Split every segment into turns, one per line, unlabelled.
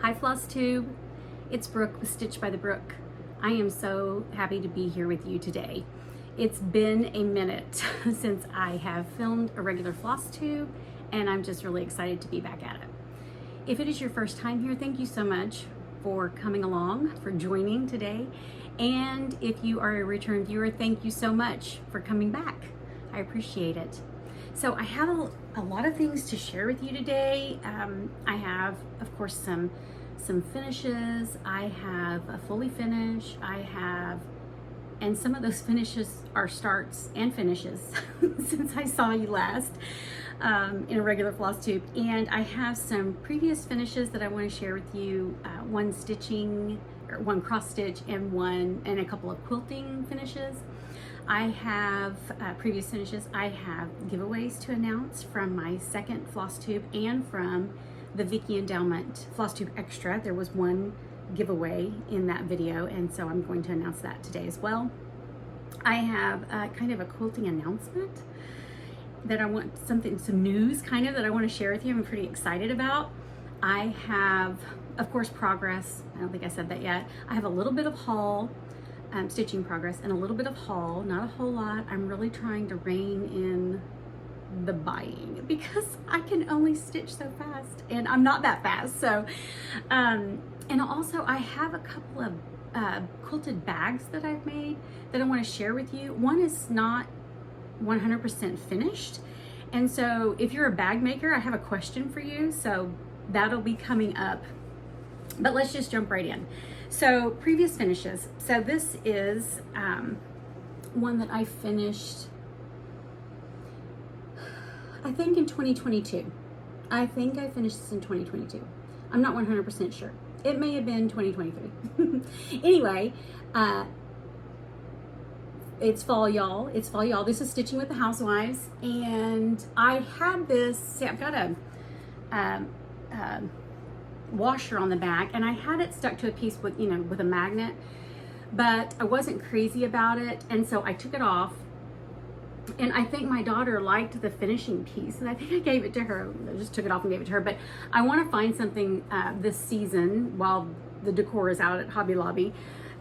Hi Flosstube, it's Brooke with Stitch by the Brook. I am so happy to be here with you today. It's been a minute since I have filmed a regular Flosstube, and I'm just really excited to be back at it. If it is your first time here, thank you so much for coming along, for joining today. And if you are a return viewer, thank you so much for coming back. I appreciate it. So I have a lot of things to share with you today. I have, of course, some finishes. I have a fully finish. And some of those finishes are starts and finishes since I saw you last in a regular Flosstube. And I have some previous finishes that I want to share with you. One stitching, or one cross stitch, and a couple of quilting finishes. I have previous finishes. I have giveaways to announce from my second Flosstube and from the Vicky Endowment Flosstube Extra. There was one giveaway in that video, and so I'm going to announce that today as well. I have kind of a quilting announcement that I want some news kind of that I want to share with you. I'm pretty excited about. I have, of course, progress. I don't think I said that yet. I have a little bit of haul. Stitching progress and a little bit of haul, not a whole lot. I'm really trying to rein in the buying because I can only stitch so fast, and I'm not that fast. So, and also I have a couple of quilted bags that I've made that I want to share with you. One is not 100% finished, and so if you're a bag maker, I have a question for you. So that'll be coming up. But let's just jump right in. So previous finishes. So this is one that I finished, I think in 2022. I think I finished this in 2022. I'm not 100% sure. It may have been 2023. Anyway, it's fall, y'all. It's fall, y'all. This is Stitching with the Housewives. And I had this, see, I've got a washer on the back, and I had it stuck to a piece with, with a magnet, but I wasn't crazy about it, and so I took it off. And I think my daughter liked the finishing piece, and I think I gave it to her. I just took it off and gave it to her. But I want to find something this season while the decor is out at Hobby Lobby,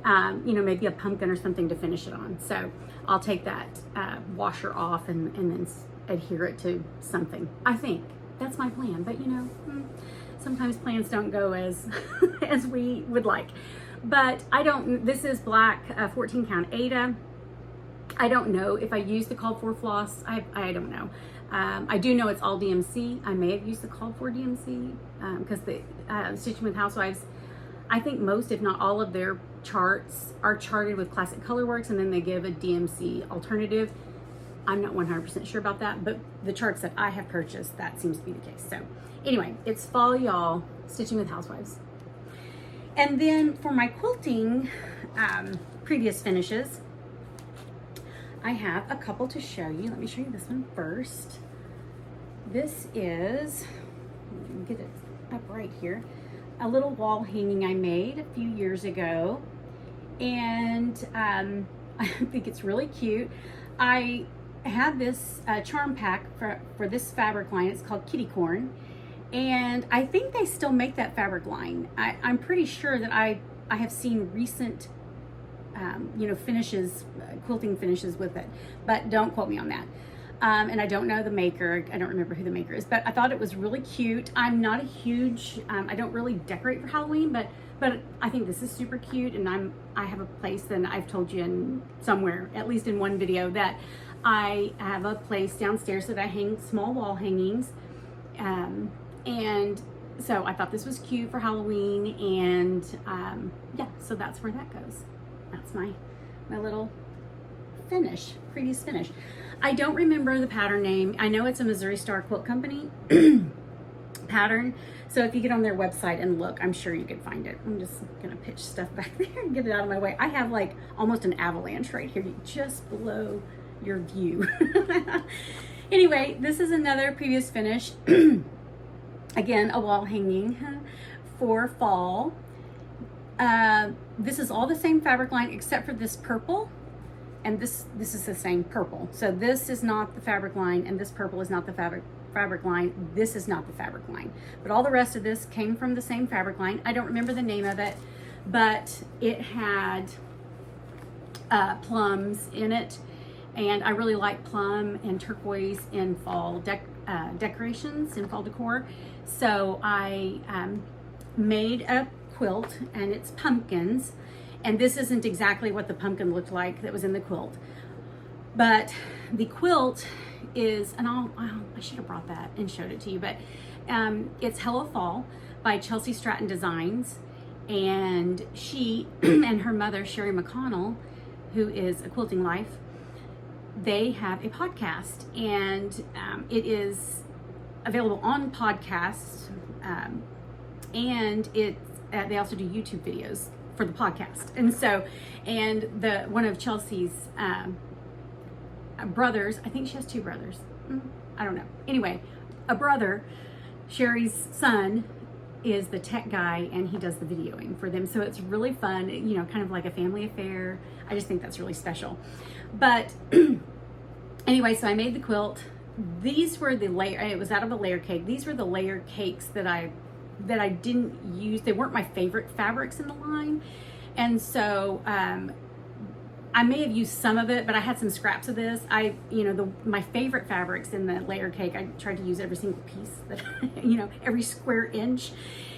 maybe a pumpkin or something to finish it on. So I'll take that washer off and then adhere it to something. I think that's my plan, but sometimes plans don't go as as we would like. But I don't, this is black 14 count Ada. I don't know if I used the called for floss. I don't know. I do know it's all DMC. I may have used the called for DMC because the Stitching with Housewives, I think most, if not all, of their charts are charted with Classic Colorworks, and then they give a DMC alternative. I'm not 100% sure about that, but the charts that I have purchased, that seems to be the case. So anyway, it's fall, y'all, Stitching with Housewives. And then for my quilting previous finishes, I have a couple to show you. Let me show you this one first. This is, let me get it up right here, a little wall hanging I made a few years ago. And I think it's really cute. I had this charm pack for this fabric line. It's called Kitty Corn, and I think they still make that fabric line. I'm pretty sure that I have seen recent finishes, quilting finishes with it, but don't quote me on that. And I don't know the maker. I don't remember who the maker is, but I thought it was really cute. I'm not a huge, I don't really decorate for Halloween, but I think this is super cute, and I have a place, and I've told you in somewhere, at least in one video, that I have a place downstairs that I hang small wall hangings, and so I thought this was cute for Halloween, and yeah, so that's where that goes. That's my little finish, previous finish. I don't remember the pattern name. I know it's a Missouri Star Quilt Company pattern, so if you get on their website and look, I'm sure you could find it. I'm just gonna pitch stuff back there and get it out of my way. I have like almost an avalanche right here, just below your view. Anyway, this is another previous finish. Again, a wall hanging for fall. This is all the same fabric line except for this purple, and this is the same purple. So this is not the fabric line, and this purple is not the fabric fabric line. This is not the fabric line, but all the rest of this came from the same fabric line. I don't remember the name of it, but it had plums in it, and I really like plum and turquoise in fall decorations, in fall decor. So I made a quilt, and it's pumpkins, and this isn't exactly what the pumpkin looked like that was in the quilt, but the quilt is, and I should have brought that and showed it to you, but it's Hello Fall by Chelsea Stratton Designs, and she and her mother, Sherry McConnell, who is a Quilting Life, they have a podcast, and it is available on podcasts, and they also do YouTube videos for the podcast. And so, and one of Chelsea's brothers, I think she has two brothers, I don't know, anyway, a brother, Sherry's son, is the tech guy, and he does the videoing for them. So it's really fun, you know, kind of like a family affair. I just think that's really special. But anyway, so I made the quilt. These were the layer, it was out of a layer cake. These were the layer cakes that I didn't use. They weren't my favorite fabrics in the line. And so I may have used some of it, but I had some scraps of this. My favorite fabrics in the layer cake, I tried to use every single piece that, every square inch.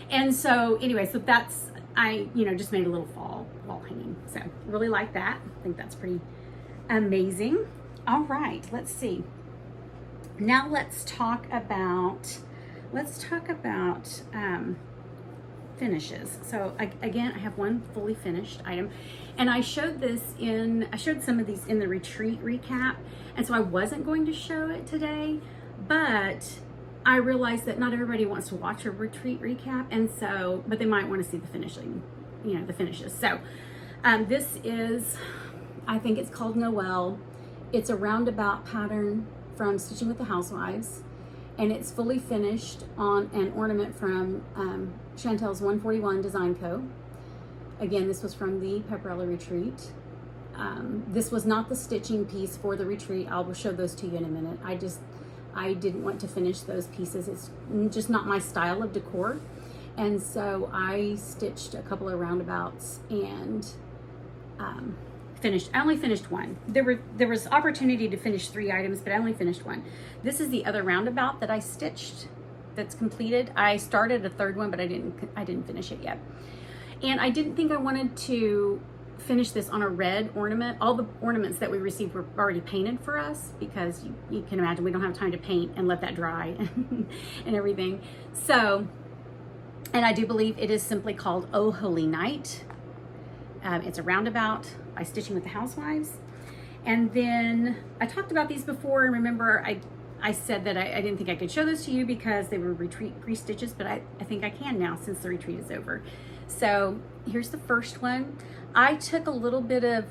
And so anyway, so that's, I just made a little fall wall hanging. So really like that. I think that's pretty amazing. All right, let's see. Now let's talk about finishes. So again, I have one fully finished item, and I showed some of these in the retreat recap, and so I wasn't going to show it today, but I realized that not everybody wants to watch a retreat recap, and so, but they might want to see the finishing, the finishes. So this is, I think it's called Noel. It's a roundabout pattern from Stitching with the Housewives, and it's fully finished on an ornament from Chantel's 141 Design Co. Again, this was from the Pepperella retreat. This was not the stitching piece for the retreat. I will show those to you in a minute. I didn't want to finish those pieces. It's just not my style of decor. And so I stitched a couple of roundabouts and finished. I only finished one. There was opportunity to finish 3 items, but I only finished one. This is the other roundabout that I stitched that's completed. I started a 3rd one, but I didn't finish it yet. And I didn't think I wanted to finish this on a red ornament. All the ornaments that we received were already painted for us, because you can imagine we don't have time to paint and let that dry and everything. So, and I do believe it is simply called Oh Holy Night. It's a roundabout by Stitching with the Housewives. And then I talked about these before, and remember I said that I didn't think I could show this to you because they were retreat crease stitches, but I think I can now since the retreat is over. So here's the first one. I took a little bit of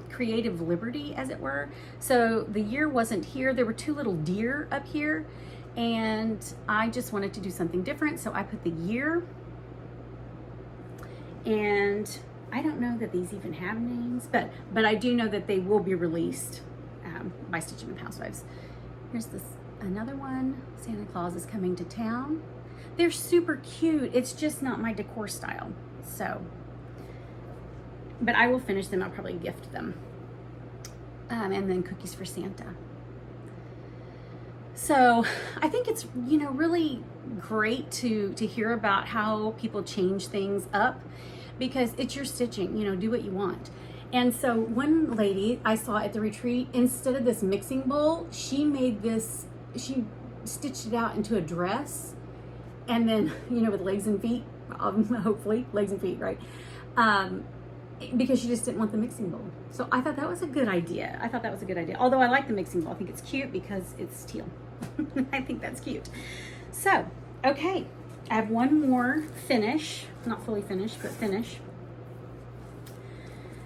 creative liberty, as it were. So the year wasn't here. There were 2 little deer up here, and I just wanted to do something different. So I put the year, and I don't know that these even have names, but I do know that they will be released by Stitching with Housewives. Here's another one. Santa Claus is coming to town. They're super cute. It's just not my decor style. So, but I will finish them. I'll probably gift them. And then cookies for Santa. So I think it's, really great to hear about how people change things up, because it's your stitching, do what you want. And so one lady I saw at the retreat, instead of this mixing bowl, she made this, she stitched it out into a dress, and then, with legs and feet, hopefully legs and feet, right? Because she just didn't want the mixing bowl. So I thought that was a good idea. Although I like the mixing bowl. I think it's cute because it's teal. I think that's cute. So, okay. I have one more finish. Not fully finished, but finish.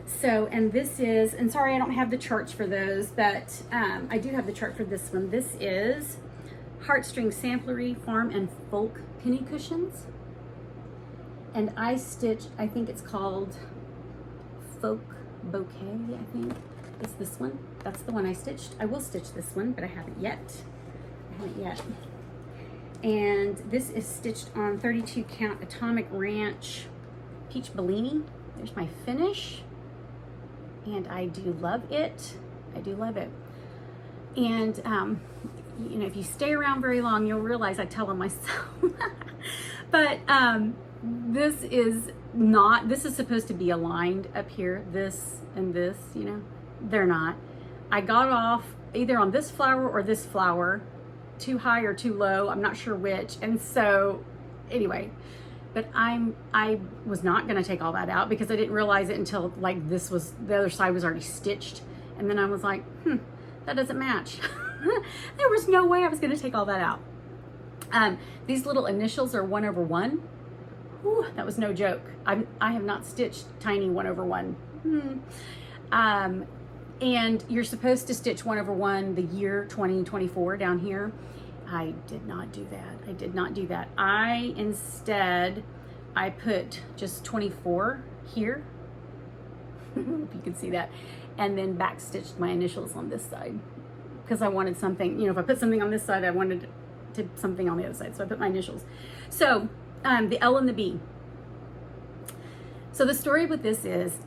So, and this is, and sorry I don't have the charts for those, but I do have the chart for this one. This is Heartstring Samplery Farm and Folk Penny Cushions. And I stitched, I think it's called Folk Bouquet, I think. It's this one. That's the one I stitched. I will stitch this one, but I haven't yet. I haven't yet. And this is stitched on 32 count Atomic Ranch Peach Bellini. There's my finish. And I do love it. I do love it. And, you know, if you stay around very long, you'll realize I tell them myself. But this is not, this is supposed to be aligned up here, this and this, you know. They're not. I got off either on this flower or this flower, too high or too low, I'm not sure which. And so, anyway, but I was not gonna take all that out because I didn't realize it until like this was, the other side was already stitched. And then I was like, that doesn't match. There was no way I was gonna take all that out. These little initials are 1/1. Whew, that was no joke. I have not stitched tiny 1/1. And you're supposed to stitch 1/1 the year 2024 down here. I did not do that. I did not do that. Instead, I put just 24 here. If you can see that. And then back stitched my initials on this side. Because I wanted something, you know, if I put something on this side, I wanted to something on the other side. So I put my initials. So the L and the B. So the story with this is,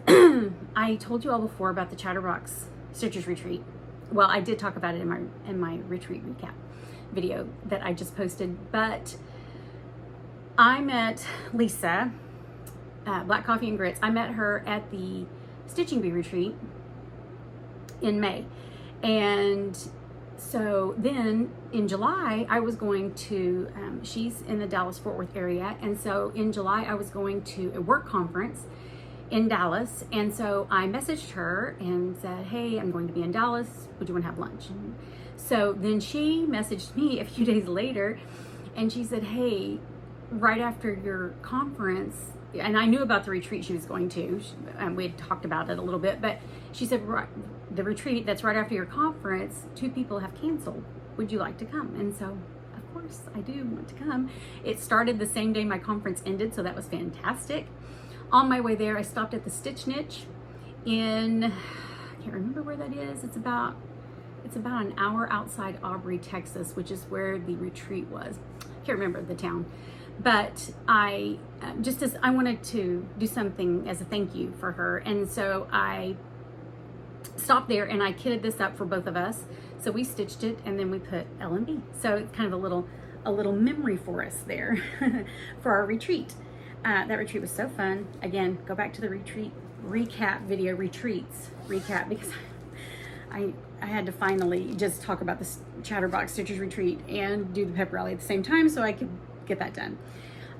I told you all before about the Chatterbox Stitchers Retreat. Well, I did talk about it in my retreat recap video that I just posted, but I met Lisa, Black Coffee and Grits. I met her at the Stitching Bee retreat in May. And so then in July, I was going to, she's in the Dallas-Fort Worth area. And so in July, I was going to a work conference in Dallas. And so I messaged her and said, hey, I'm going to be in Dallas. Would you want to have lunch? And so then she messaged me a few days later and she said, hey, right after your conference, and I knew about the retreat she was going to, we had talked about it a little bit, but she said, the retreat that's right after your conference, 2 people have canceled. Would you like to come? And so, of course, I do want to come. It started the same day my conference ended, so that was fantastic. On my way there, I stopped at the Stitch Niche in, I can't remember where that is. It's about an hour outside Aubrey, Texas, which is where the retreat was. I can't remember the town. But I, just as I wanted to do something as a thank you for her. And so I stopped there and I kitted this up for both of us. So we stitched it and then we put L and B. So it's kind of a little memory for us there for our retreat. That retreat was so fun. Again, go back to the retreat recap video, retreats recap, because I had to finally just talk about the Chatterbox Stitchers Retreat and do the pep rally at the same time so I could get that done.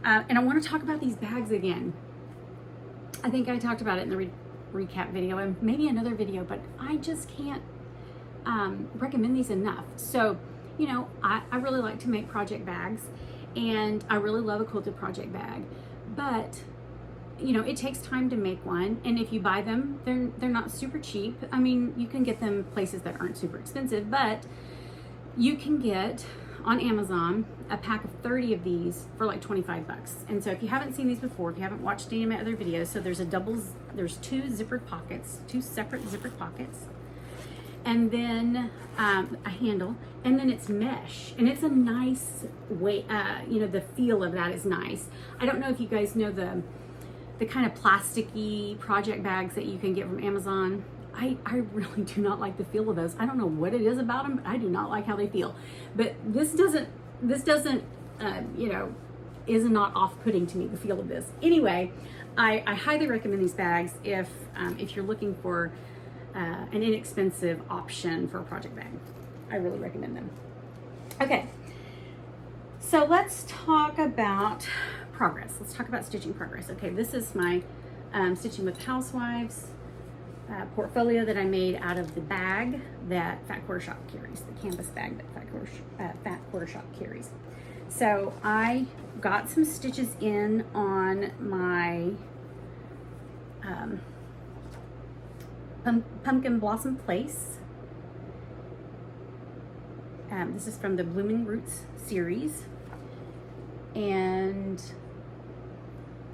And I want to talk about these bags again. I think I talked about it in the recap video and maybe another video, but I just can't recommend these enough. So, you know, I really like to make project bags and I really love a quilted project bag, but you know, it takes time to make one. And if you buy them, they're not super cheap. I mean, you can get them places that aren't super expensive, but you can get on Amazon a pack of 30 of these for like 25 bucks. And so if you haven't seen these before, if you haven't watched any of my other videos, so there's 2 zippered pockets, 2 separate zippered pockets, and then a handle, and then it's mesh, and it's a nice way, you know, the feel of that is nice. I don't know if you guys know the kind of plasticky project bags that you can get from Amazon. I really do not like the feel of those. I don't know what it is about them, but I do not like how they feel. But this doesn't, you know, is not off-putting to me, the feel of this. Anyway, I highly recommend these bags if you're looking for an inexpensive option for a project bag. I really recommend them. Okay, so let's talk about progress. Let's talk about stitching progress. Okay, this is my Stitching with Housewives portfolio that I made out of the bag that Fat Quarter Shop carries, the canvas bag that Fat Quarter Shop carries. So I got some stitches in on my Pumpkin Blossom Place. This is from the Blooming Roots series. And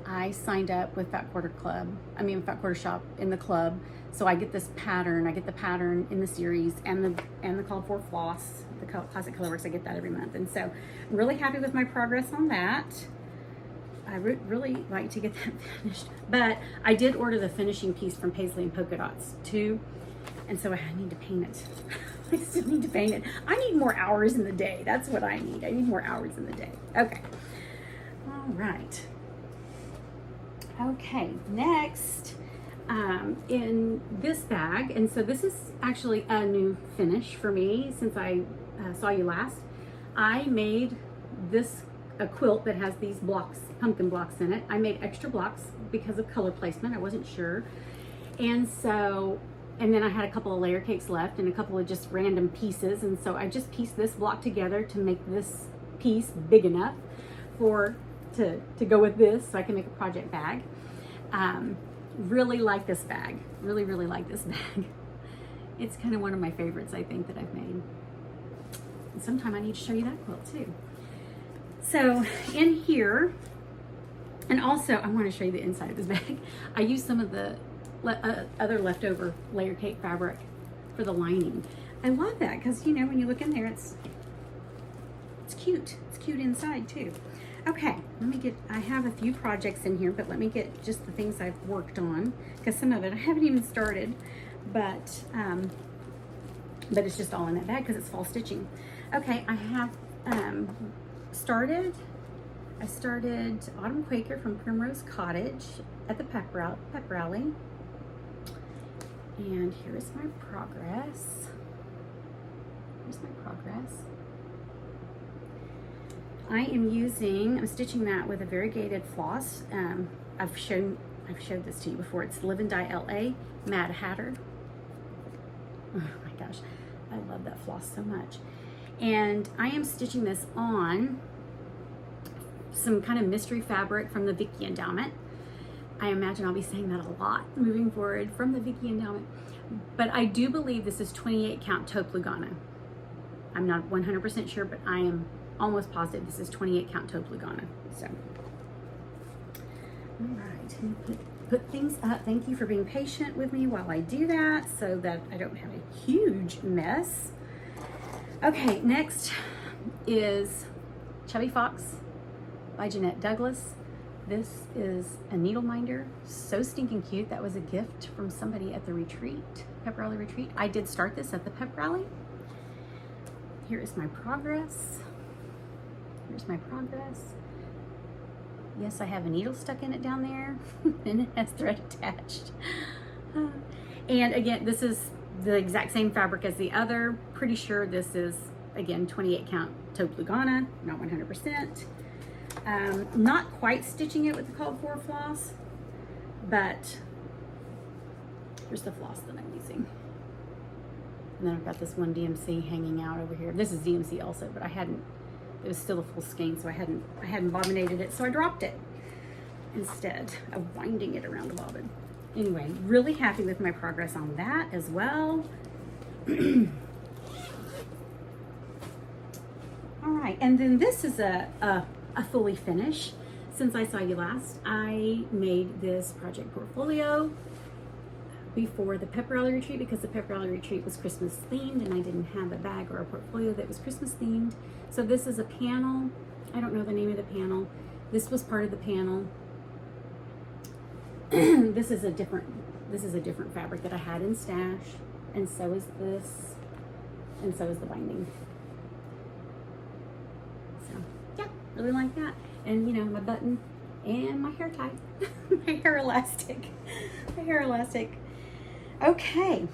I signed up with Fat Quarter Shop in the club. So I get this pattern. I get the pattern in the series and the called for floss, the Classic Colorworks. I get that every month, and so I'm really happy with my progress on that. I would really like to get that finished, but I did order the finishing piece from Paisley and Polka Dots too, and so I need to paint it. I still need to paint it. I need more hours in the day. That's what I need. I need more hours in the day. Okay. All right. Okay, next, in this bag, and so this is actually a new finish for me since I saw you last. I made this a quilt that has these blocks, pumpkin blocks in it. I made extra blocks because of color placement. I wasn't sure. And so, and then I had a couple of layer cakes left and a couple of just random pieces. And so I just pieced this block together to make this piece big enough to go with this so I can make a project bag. Really like this bag. Really, really like this bag. It's kind of one of my favorites, I think, that I've made. And sometime I need to show you that quilt too. So in here, and also I want to show you the inside of this bag. I used some of the other leftover layer cake fabric for the lining. I love that because, you know, when you look in there, it's cute. It's cute inside too. Okay, let me get, I have a few projects in here, but let me get just the things I've worked on, because some of it I haven't even started, but it's just all in that bag because it's fall stitching. Okay, I have I started Autumn Quaker from Primrose Cottage at the pep rally. And here's my progress. Here's my progress. I'm stitching that with a variegated floss. I've showed this to you before. It's Live and Die LA Mad Hatter. Oh my gosh, I love that floss so much. And I am stitching this on some kind of mystery fabric from the Vicky Endowment. I imagine I'll be saying that a lot moving forward, from the Vicky Endowment. But I do believe this is 28 count taupe Lugana. I'm not 100% sure, but I am almost positive this is 28 count taupe Lugana. So, all right, put things up. Thank you for being patient with me while I do that so that I don't have a huge mess. Okay, next is Chubby Fox by Jeanette Douglas. This is a needle minder, so stinking cute. That was a gift from somebody at the retreat, pep rally retreat. I did start this at the pep rally. Here is my progress. Here's my progress. Yes, I have a needle stuck in it down there, and it has thread attached. And again, this is the exact same fabric as the other. Pretty sure this is, again, 28 count taupe Lugana, not 100%. Not quite stitching it with the called for floss, but here's the floss that I'm using. And then I've got this one DMC hanging out over here. This is DMC also, but it was still a full skein, so I hadn't bobbinated it, so I dropped it instead of winding it around the bobbin. Anyway, really happy with my progress on that as well. All right, and then this is a fully finish. Since I saw you last, I made this project portfolio before the pep rally retreat because the pep rally retreat was Christmas themed and I didn't have a bag or a portfolio that was Christmas themed. So this is a panel. I don't know the name of the panel. This was part of the panel. This is a different fabric that I had in stash, and so is this, and so is the binding. So yeah, really like that. And you know, my button and my hair tie, my hair elastic. Okay,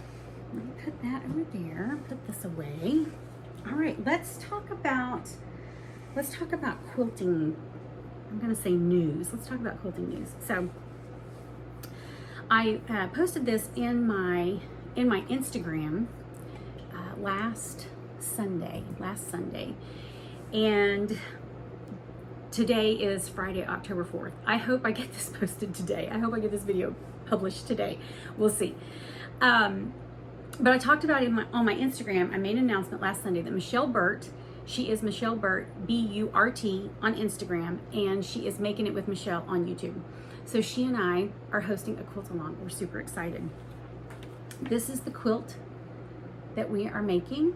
let me put that over there, put this away. All right, let's talk about quilting. I'm gonna say news. Let's talk about quilting news. So I posted this in my Instagram last Sunday, and today is Friday, October 4th. I hope I get this posted today. I hope I get this video published today. We'll see. But I talked about it on my Instagram. I made an announcement last Sunday that Michelle.burt, she is Michelle.burt, B-U-R-T on Instagram, and she is Making It with Michelle on YouTube. So she and I are hosting a quilt along. We're super excited. This is the quilt that we are making.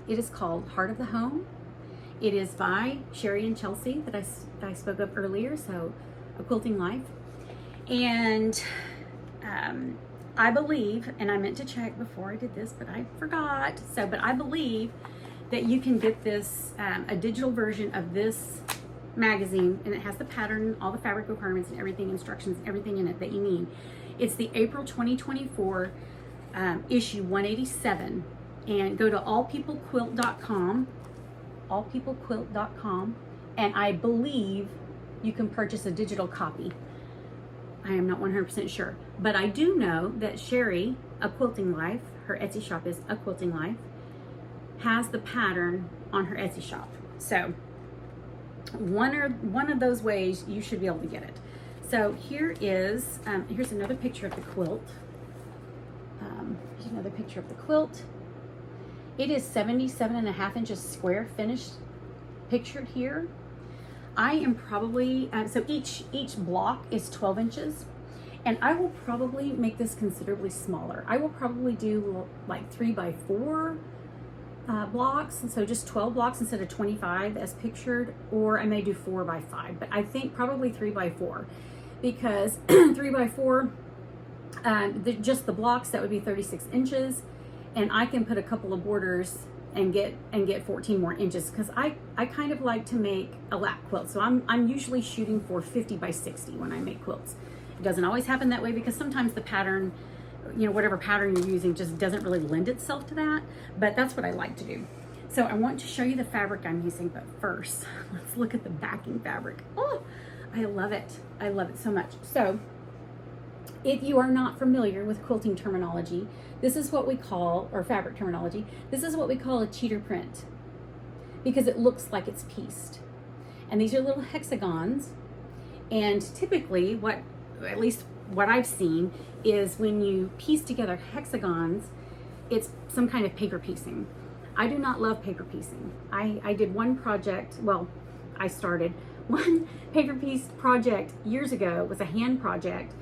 It is called Heart of the Home. It is by Sherry and Chelsea that I spoke of earlier, so A Quilting Life. And I believe, and I meant to check before I did this, but I forgot. But I believe that you can get this, a digital version of this magazine, and it has the pattern, all the fabric requirements and everything, instructions, everything in it that you need. It's the April 2024 issue 187, and go to allpeoplequilt.com, allpeoplequilt.com, and I believe you can purchase a digital copy. I am not 100% sure, but I do know that Sherry, A Quilting Life, her Etsy shop is A Quilting Life, has the pattern on her Etsy shop. So one of those ways you should be able to get it. So here is, here's another picture of the quilt. Here's another picture of the quilt. It is 77.5 inches square finished, pictured here. I am probably, so each block is 12 inches, and I will probably make this considerably smaller. I will probably do like 3x4 blocks, and so just 12 blocks instead of 25 as pictured, or I may do 4x5, but I think probably 3x4, because 3x4, just the blocks, that would be 36 inches, and I can put a couple of borders and get 14 more inches, because I kind of like to make a lap quilt. So I'm usually shooting for 50x60 when I make quilts. It doesn't always happen that way, because sometimes the pattern, you know, whatever pattern you're using just doesn't really lend itself to that, but that's what I like to do. So I want to show you the fabric I'm using, but first let's look at the backing fabric. Oh, I love it. I love it so much. So if you are not familiar with quilting terminology, this is what we call, or fabric terminology, this is what we call a cheater print, because it looks like it's pieced. And these are little hexagons, and typically at least what I've seen, is when you piece together hexagons, it's some kind of paper piecing. I do not love paper piecing. I did one project, well, I started one paper piece project years ago. It was a hand project,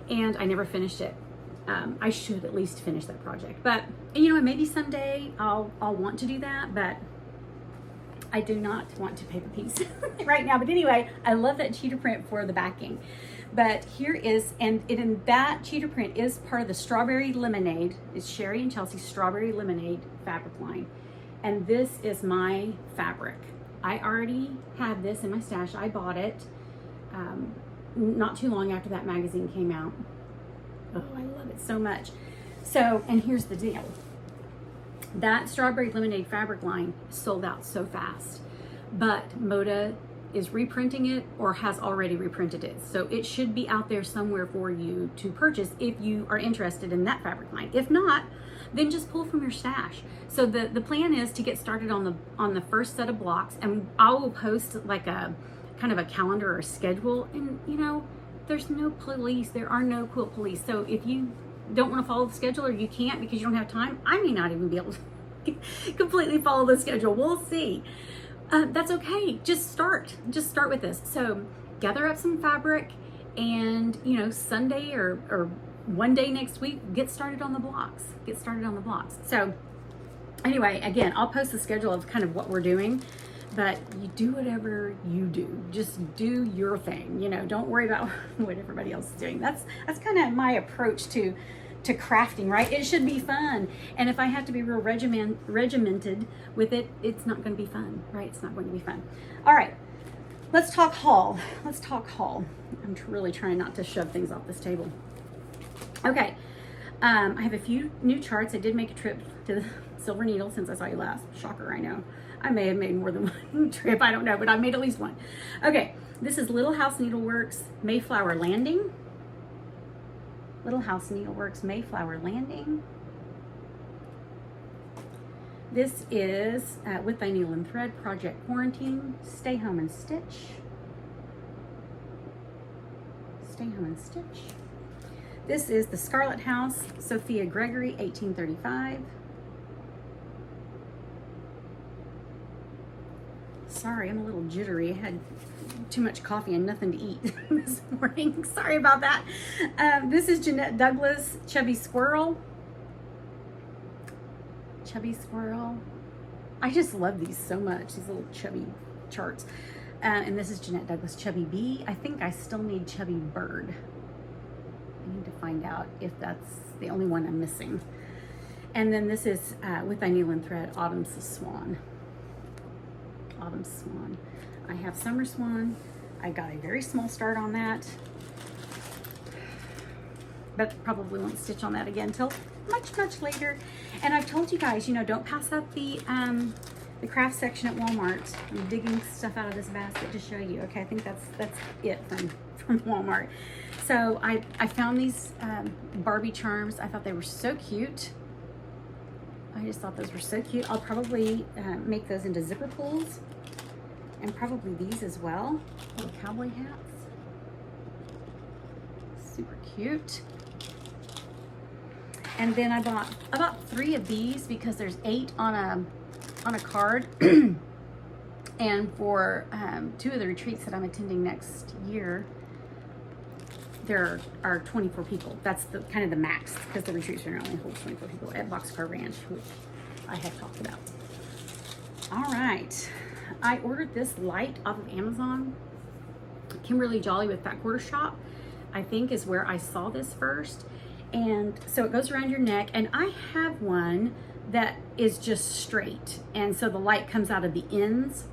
and I never finished it. I should at least finish that project, but you know, maybe someday I'll want to do that, but I do not want to paper piece right now. But anyway, I love that cheater print for the backing. But here is, and in that cheater print is part of the Strawberry Lemonade. It's Sherry and Chelsea's Strawberry Lemonade fabric line, and this is my fabric. I already had this in my stash. I bought it not too long after that magazine came out. Oh, I love it so much. So, and here's the deal. That Strawberry Lemonade fabric line sold out so fast, but Moda is reprinting it, or has already reprinted it. So it should be out there somewhere for you to purchase if you are interested in that fabric line. If not, then just pull from your stash. So the plan is to get started on the first set of blocks, and I will post like a kind of a calendar or a schedule. And you know, there's no police, there are no quilt police. So if you don't want to follow the schedule, or you can't because you don't have time, I may not even be able to completely follow the schedule. We'll see. That's okay. Just start with this. So gather up some fabric, and you know, Sunday or one day next week, get started on the blocks. So anyway, again, I'll post the schedule of kind of what we're doing, but you do whatever you do. Just do your thing. You know, don't worry about what everybody else is doing. That's kind of my approach to crafting, right? It should be fun. And if I have to be real regimented with it, it's not going to be fun, right? It's not going to be fun. All right, let's talk haul. I'm really trying not to shove things off this table. Okay, I have a few new charts. I did make a trip to the Silver Needle since I saw you last. Shocker, I know. I may have made more than one trip, I don't know, but I made at least one. Okay, this is Little House Needleworks Mayflower Landing. Little House Needleworks Mayflower Landing. This is With Thy Needle and Thread Project Quarantine. Stay Home and Stitch. Stay Home and Stitch. This is The Scarlet House, Sophia Gregory, 1835. Sorry, I'm a little jittery. I had too much coffee and nothing to eat this morning. Sorry about that. This is Jeanette Douglas, Chubby Squirrel. Chubby Squirrel. I just love these so much, these little chubby charts. And this is Jeanette Douglas, Chubby Bee. I think I still need Chubby Bird. I need to find out if that's the only one I'm missing. And then this is With Thy Needle and Thread, Autumn's the Swan. Autumn Swan. I have Summer Swan. I got a very small start on that, but probably won't stitch on that again until much later. And I've told you guys, you know, don't pass up the craft section at Walmart. I'm digging stuff out of this basket to show you. Okay, I think that's it from Walmart. So I found these Barbie charms. I thought they were so cute. I just thought those were so cute. I'll probably make those into zipper pulls, and probably these as well. Little cowboy hats. Super cute. And then I bought 3 of these because there's 8 on a card. And for 2 of the retreats that I'm attending next year, there are 24 people. That's the kind of the max, because the retreats are only hold 24 people at Boxcar Ranch, which I have talked about. All right, I ordered this light off of Amazon. Kimberly Jolly with Fat Quarter Shop, I think, is where I saw this first. And so it goes around your neck, and I have one that is just straight, and so the light comes out of the ends.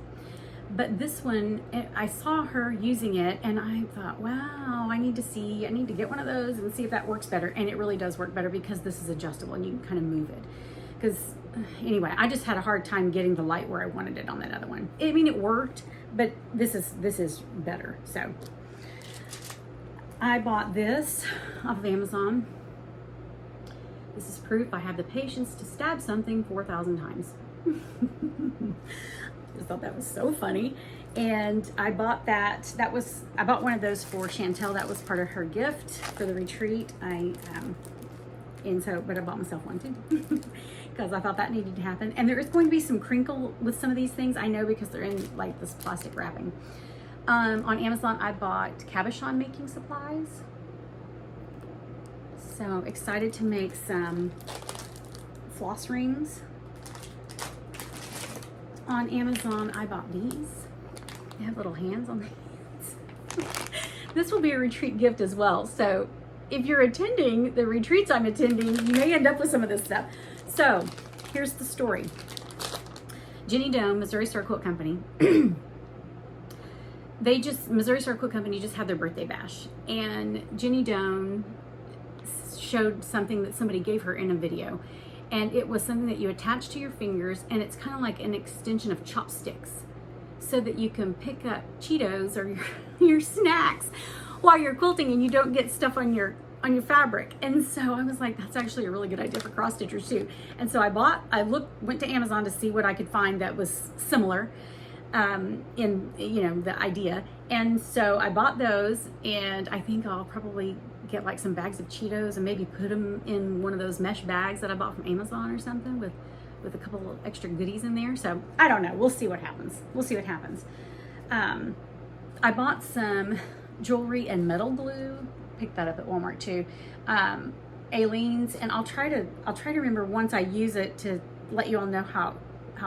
But this one, I saw her using it, and I thought, wow, I need to get one of those and see if that works better. And it really does work better because this is adjustable and you can kind of move it. Because anyway, I just had a hard time getting the light where I wanted it on that other one. I mean, it worked, but this is better. So I bought this off of Amazon. This is proof I have the patience to stab something 4,000 times. I thought that was so funny. And I bought that. I bought one of those for Chantel. That was part of her gift for the retreat. But I bought myself one too because I thought that needed to happen. And there is going to be some crinkle with some of these things, I know, because they're in like this plastic wrapping. On Amazon, I bought cabochon making supplies. So excited to make some floss rings. On Amazon, I bought these. They have little hands on the hands. This will be a retreat gift as well. So if you're attending the retreats I'm attending, you may end up with some of this stuff. So here's the story. Jenny Doan, Missouri Star Quilt Company. Missouri Star Quilt Company just had their birthday bash. And Jenny Doan showed something that somebody gave her in a video. And it was something that you attach to your fingers, and it's kind of like an extension of chopsticks, so that you can pick up Cheetos or your snacks while you're quilting and you don't get stuff on your fabric. And so I was like, that's actually a really good idea for cross stitchers too. And so went to Amazon to see what I could find that was similar in the idea. And so I bought those, and I think I'll probably get like some bags of Cheetos and maybe put them in one of those mesh bags that I bought from Amazon or something with a couple of extra goodies in there. So I don't know. We'll see what happens. I bought some jewelry and metal glue. Picked that up at Walmart too. Aleene's, and I'll try to remember once I use it to let you all know how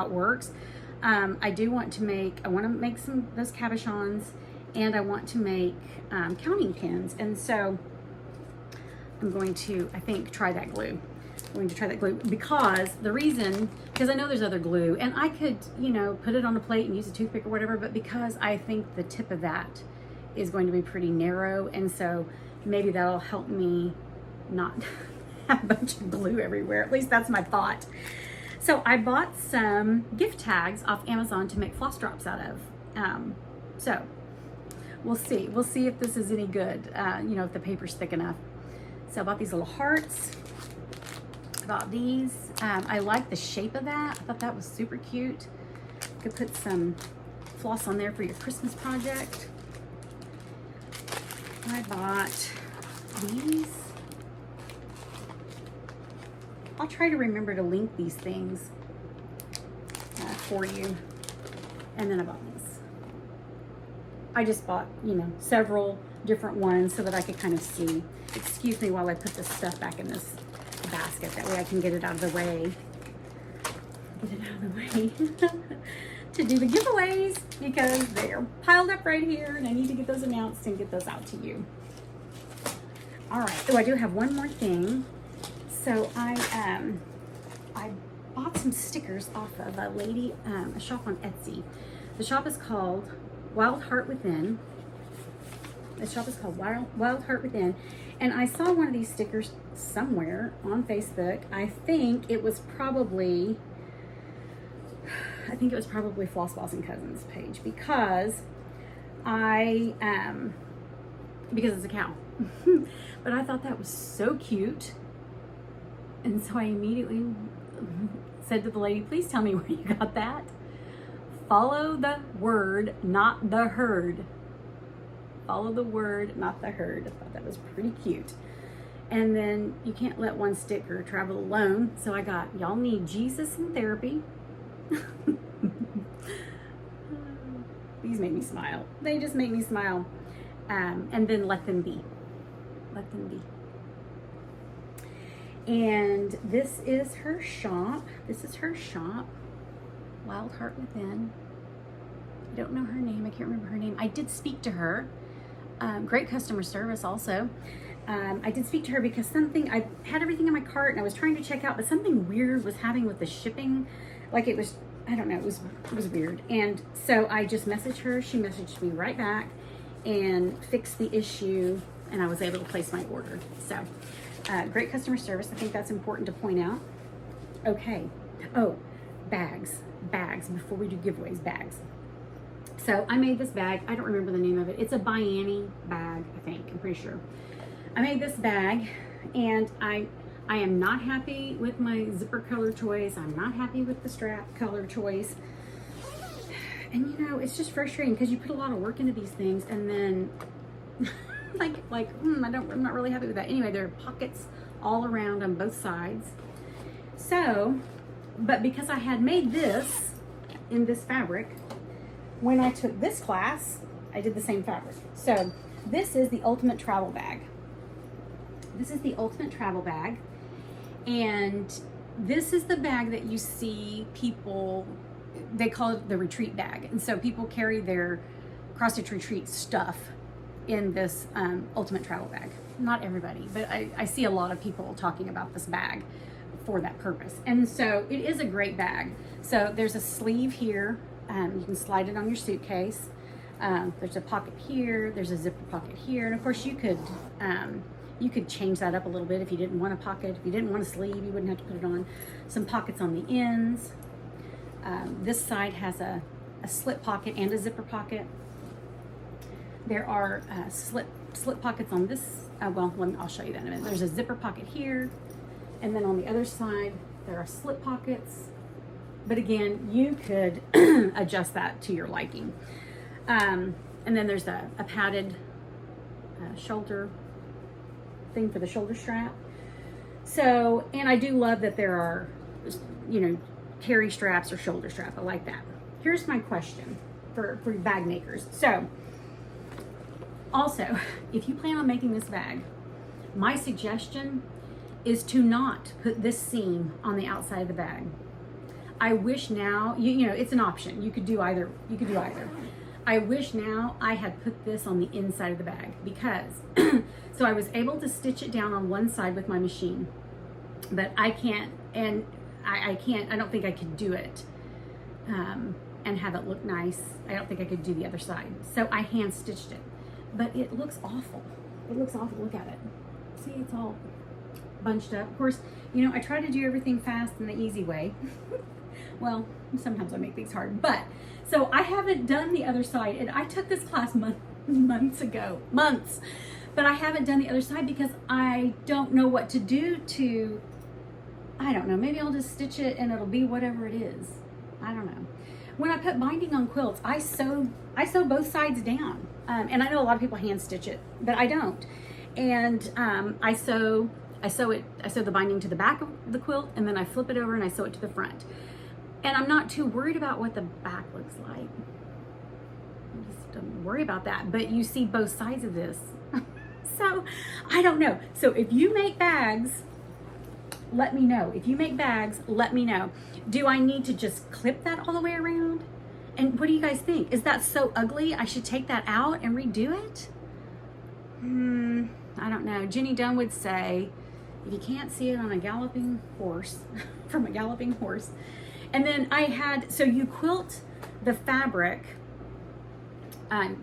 it works. I want to make some those cabochons, and I want to make counting pins. And so I'm going to, I think, try that glue. I'm going to try that glue because I know there's other glue, and I could, put it on a plate and use a toothpick or whatever, but because I think the tip of that is going to be pretty narrow, and so maybe that'll help me not have a bunch of glue everywhere. At least that's my thought. So I bought some gift tags off Amazon to make floss drops out of. So we'll see. We'll see if this is any good, if the paper's thick enough. So I bought these little hearts. I bought these. I like the shape of that. I thought that was super cute. You could put some floss on there for your Christmas project. I bought these. I'll try to remember to link these things for you. And then I bought these. I just bought, you know, several different ones so that I could kind of see. Excuse me while I put this stuff back in this basket. That way I can get it out of the way. Get it out of the way to do the giveaways, because they're piled up right here and I need to get those announced and get those out to you. All right. Oh, I do have one more thing. So I bought some stickers off of a shop on Etsy. The shop is called Wild Heart Within. The shop is called Wild Heart Within. And I saw one of these stickers somewhere on Facebook. I think it was probably Floss Boss and Cousins page, because because it's a cow. But I thought that was so cute. And so I immediately said to the lady, please tell me where you got that. Follow the word, not the herd. Follow the word, not the herd. I thought that was pretty cute. And then you can't let one sticker travel alone. So I got, y'all need Jesus in therapy. These make me smile. They just make me smile. And then let them be. Let them be. And this is her shop. This is her shop. Wild Heart Within. I don't know her name. I can't remember her name. I did speak to her. Great customer service also. I did speak to her because I had everything in my cart and I was trying to check out, but something weird was happening with the shipping. Like it was, I don't know, it was weird. And so I just messaged her. She messaged me right back and fixed the issue, and I was able to place my order. So great customer service. I think that's important to point out. Okay. Oh, bags, before we do giveaways, bags. So I made this bag. I don't remember the name of it. It's a Bianni bag, I think. I'm pretty sure. I made this bag, and I am not happy with my zipper color choice. I'm not happy with the strap color choice. And you know, it's just frustrating because you put a lot of work into these things, and then I'm not really happy with that. Anyway, there are pockets all around on both sides. So, but because I had made this in this fabric, when I took this class, I did the same fabric. So this is the ultimate travel bag. This is the ultimate travel bag. And this is the bag that you see people, they call it the retreat bag. And so people carry their cross-stitch retreat stuff in this ultimate travel bag. Not everybody, but I see a lot of people talking about this bag for that purpose. And so it is a great bag. So there's a sleeve here. You can slide it on your suitcase. There's a pocket here. There's a zipper pocket here. And of course you could change that up a little bit if you didn't want a pocket. If you didn't want a sleeve, you wouldn't have to put it on. Some pockets on the ends. This side has a slip pocket and a zipper pocket. There are slip pockets on this. I'll show you that in a minute. There's a zipper pocket here. And then on the other side, there are slip pockets. But again, you could adjust that to your liking. And then there's a padded shoulder thing for the shoulder strap. So, and I do love that there are, you know, carry straps or shoulder strap. I like that. Here's my question for bag makers. So, also, if you plan on making this bag, my suggestion is to not put this seam on the outside of the bag. I wish now, you know, it's an option. You could do either. I wish now I had put this on the inside of the bag, because so I was able to stitch it down on one side with my machine, but I can't, and I don't think I could do it and have it look nice. I don't think I could do the other side. So I hand stitched it, but it looks awful. It looks awful. Look at it. See, it's all bunched up. Of course, you know, I try to do everything fast and the easy way. Well, sometimes I make things hard, but so I haven't done the other side, and I took this class months ago, but I haven't done the other side because I don't know what to do to, I don't know, maybe I'll just stitch it and it'll be whatever it is. I don't know. When I put binding on quilts, I sew both sides down, and I know a lot of people hand stitch it, but I don't. And I sew the binding to the back of the quilt, and then I flip it over and I sew it to the front. And I'm not too worried about what the back looks like. Just don't worry about that. But you see both sides of this. So I don't know. So if you make bags, let me know. If you make bags, let me know. Do I need to just clip that all the way around? And what do you guys think? Is that so ugly? I should take that out and redo it? I don't know. Jenny Dunn would say, if you can't see it on a galloping horse, from a galloping horse. And then I had, so you quilt the fabric,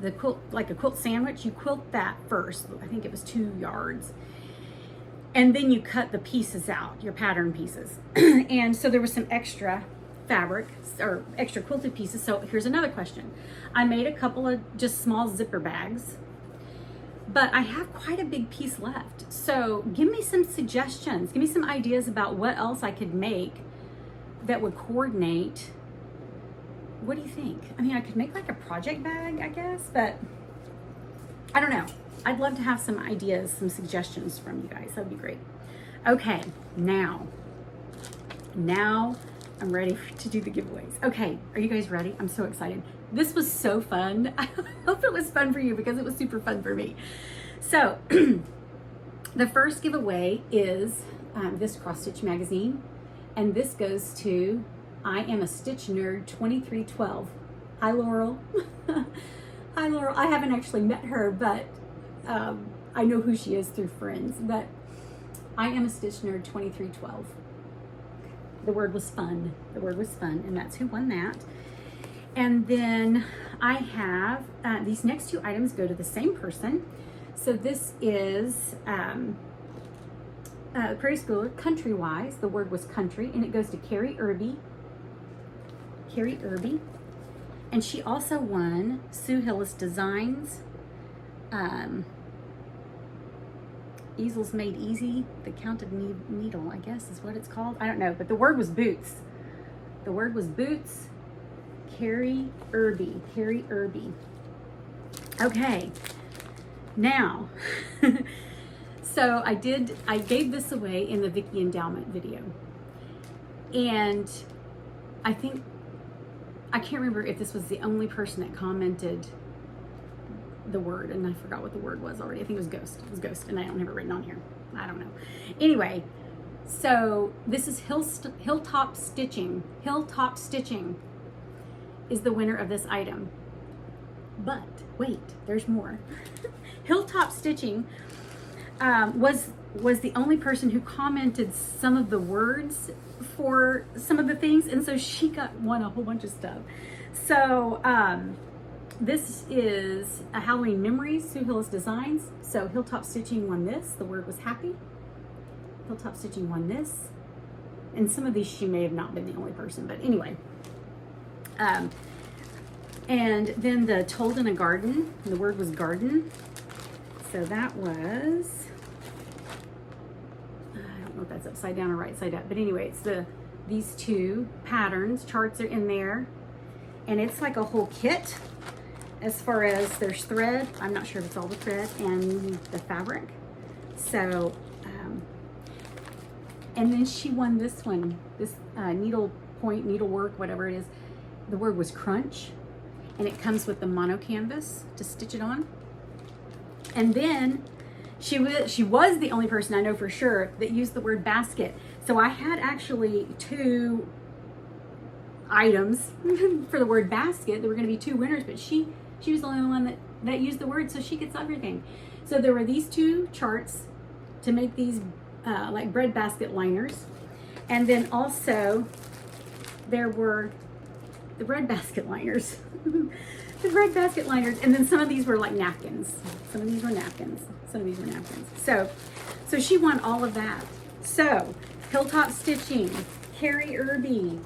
the quilt, like a quilt sandwich, you quilt that first. I think it was 2 yards. And then you cut the pieces out, your pattern pieces. And so there was some extra fabric or extra quilted pieces. So here's another question. I made a couple of just small zipper bags, but I have quite a big piece left. So give me some suggestions. Give me some ideas about what else I could make that would coordinate. What do you think? I mean, I could make like a project bag, I guess, but I don't know. I'd love to have some ideas, some suggestions from you guys. That'd be great. Okay, now I'm ready to do the giveaways. Okay, are you guys ready? I'm so excited. This was so fun. I hope it was fun for you because it was super fun for me. So the first giveaway is this cross stitch magazine, and this goes to I Am a Stitch Nerd 2312. Hi, Laurel. Hi, Laurel. I haven't actually met her, but I know who she is through friends. But I Am a Stitch Nerd 2312. The word was fun. The word was fun, and that's who won that. And then I have these next 2 items go to the same person. So this is Prairie Schooler Countrywise. The word was country, and it goes to Carrie Irby. Carrie Irby. And she also won Sue Hillis Designs. Easels Made Easy, the Counted Needle, I guess is what it's called. I don't know, but the word was boots. The word was boots. Carrie Irby. Carrie Irby. Okay, now, so I gave this away in the Vicki Endowment video. And I think, I can't remember if this was the only person that commented the word, and I forgot what the word was already. I think it was ghost. It was ghost, and I don't have it written on here. I don't know. Anyway, so this is Hilltop Stitching. Hilltop Stitching is the winner of this item. But wait, there's more. Hilltop Stitching was the only person who commented some of the words for some of the things, and so she won a whole bunch of stuff. So this is a Halloween Memories, Sue Hillis Designs. So Hilltop Stitching won this. The word was happy. Hilltop Stitching won this. And some of these she may have not been the only person, but anyway. And then the Told in a Garden, the word was garden. So that was, I don't know if that's upside down or right side up, but anyway, it's these 2 patterns, charts are in there. And it's like a whole kit. As far as there's thread, I'm not sure if it's all the thread and the fabric. So, and then she won this one, this needlework, whatever it is. The word was crunch, and it comes with the mono canvas to stitch it on. And then she was the only person I know for sure that used the word basket. So I had actually 2 items for the word basket. There were going to be 2 winners, but she was the only one that used the word, so she gets everything. So there were these 2 charts to make these like bread basket liners, and then also there were the bread basket liners. The bread basket liners, and then some of these were like napkins. Some of these were napkins. Some of these were napkins. So she won all of that. So Hilltop Stitching, Carrie Irby,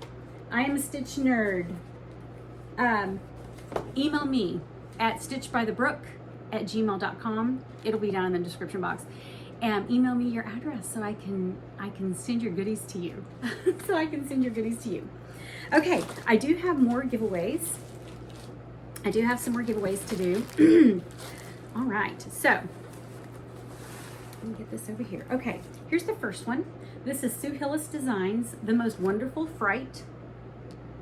I Am a Stitch Nerd. Email me at stitchbythebrook@gmail.com. It'll be down in the description box. And email me your address so I can send your goodies to you. So I can send your goodies to you. Okay, I do have more giveaways. I do have some more giveaways to do. All right, so let me get this over here. Okay, here's the first one. This is Sue Hillis Designs, The Most Wonderful Fright.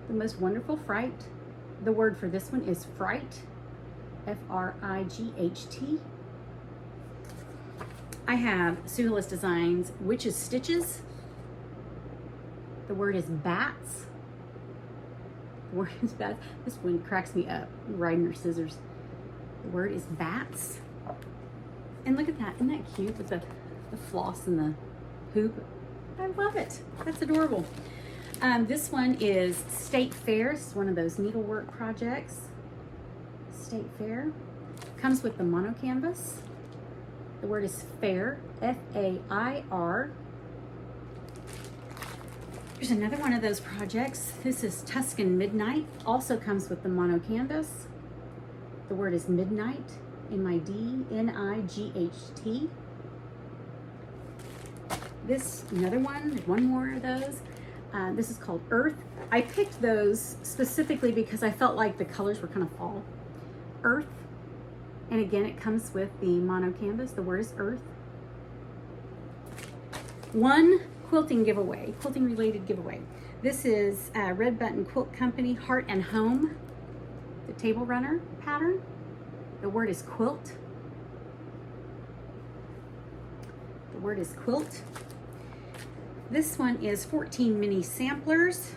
The Most Wonderful Fright. The word for this one is fright. F-R-I-G-H-T. I have Sewell's Designs Witch's Stitches. The word is bats. The word is bats. This one cracks me up, riding her scissors. The word is bats. And look at that, isn't that cute with the floss and the hoop? I love it, that's adorable. This one is State Fair. It's one of those needlework projects. State Fair. Comes with the mono canvas. The word is fair, F-A-I-R. Here's another one of those projects. This is Tuscan Midnight. Also comes with the mono canvas. The word is midnight, M-I-D-N-I-G-H-T. This, another one more of those. This is called Earth. I picked those specifically because I felt like the colors were kind of fall. Earth. And again, it comes with the mono canvas. The word is Earth. One quilting giveaway, quilting related giveaway. This is Red Button Quilt Company Heart and Home, the table runner pattern. The word is quilt. The word is quilt. This one is 14 mini samplers.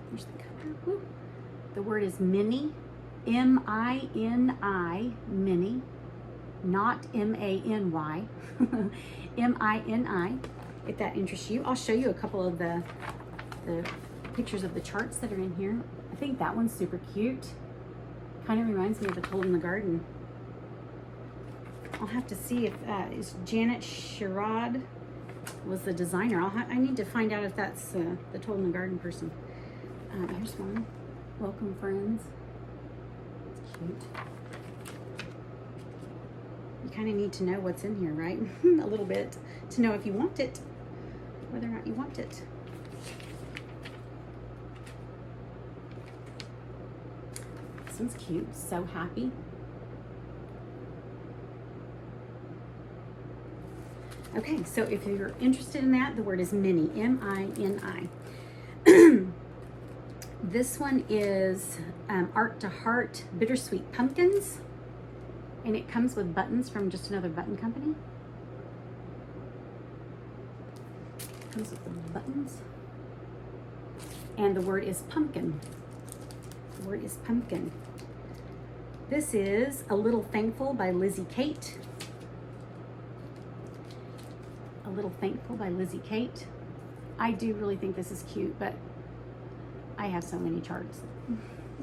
Here's the cover. Woo. The word is mini, M-I-N-I, mini, not M-A-N-Y, M-I-N-I, if that interests you. I'll show you a couple of the pictures of the charts that are in here. I think that one's super cute. Kind of reminds me of the Told in the Garden. I'll have to see if is Janet Sherrod was the designer. I need to find out if that's the Told in the Garden person. Here's one. Welcome, friends. It's cute. You kind of need to know what's in here, right? A little bit to know if you want it, whether or not you want it. This one's cute. So happy. Okay, so if you're interested in that, the word is mini, M-I-N-I. This one is Art to Heart Bittersweet Pumpkins, and it comes with buttons from Just Another Button Company. It comes with the buttons. And the word is pumpkin. The word is pumpkin. This is A Little Thankful by Lizzie Kate. A Little Thankful by Lizzie Kate. I do really think this is cute, but I have so many charts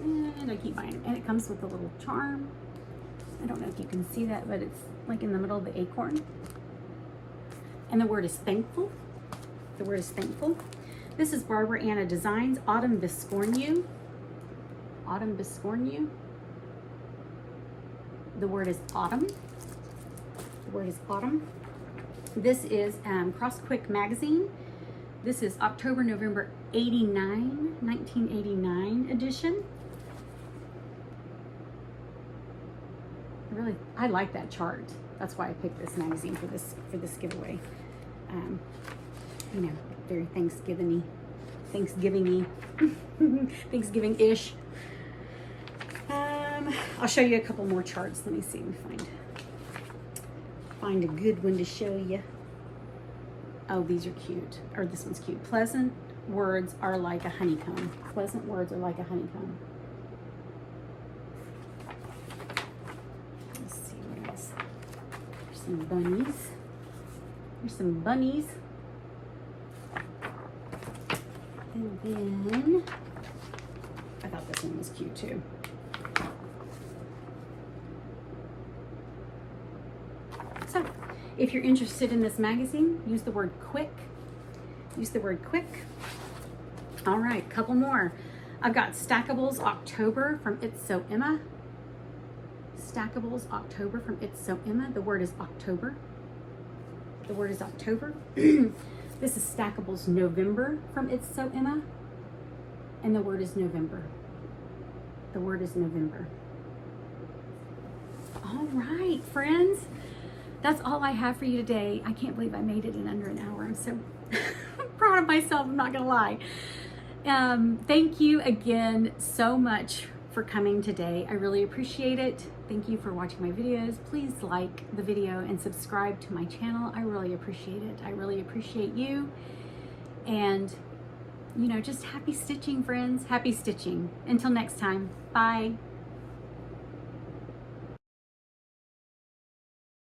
and I keep buying them. And it comes with a little charm. I don't know if you can see that, but it's like in the middle of the acorn. And the word is thankful. The word is thankful. This is Barbara Anna Designs Autumn Biscornu. Autumn Biscornu. The word is autumn. The word is autumn. This is Cross Quick Magazine. This is October, November 89, 1989 edition. I like that chart. That's why I picked this magazine for this giveaway. You know, very Thanksgiving-y, Thanksgiving-ish. I'll show you a couple more charts. Let me see if we find a good one to show you. Oh, these are cute. Or this one's cute. Pleasant words are like a honeycomb. Pleasant words are like a honeycomb. Let's see what else. There's some bunnies. There's some bunnies. And then I thought this one was cute too. So, if you're interested in this magazine, use the word quick. Use the word quick. All right, couple more. I've got Stackables October from It's So Emma. Stackables October from It's So Emma. The word is October. The word is October. This is Stackables November from It's So Emma. And the word is November. The word is November. All right, friends. That's all I have for you today. I can't believe I made it in under an hour. I'm so proud of myself, I'm not gonna lie. Thank you again so much for coming today. I really appreciate it. Thank you for watching my videos. Please like the video and subscribe to my channel. I really appreciate it. I really appreciate you. And, you know, just happy stitching, friends. Happy stitching. Until next time. Bye.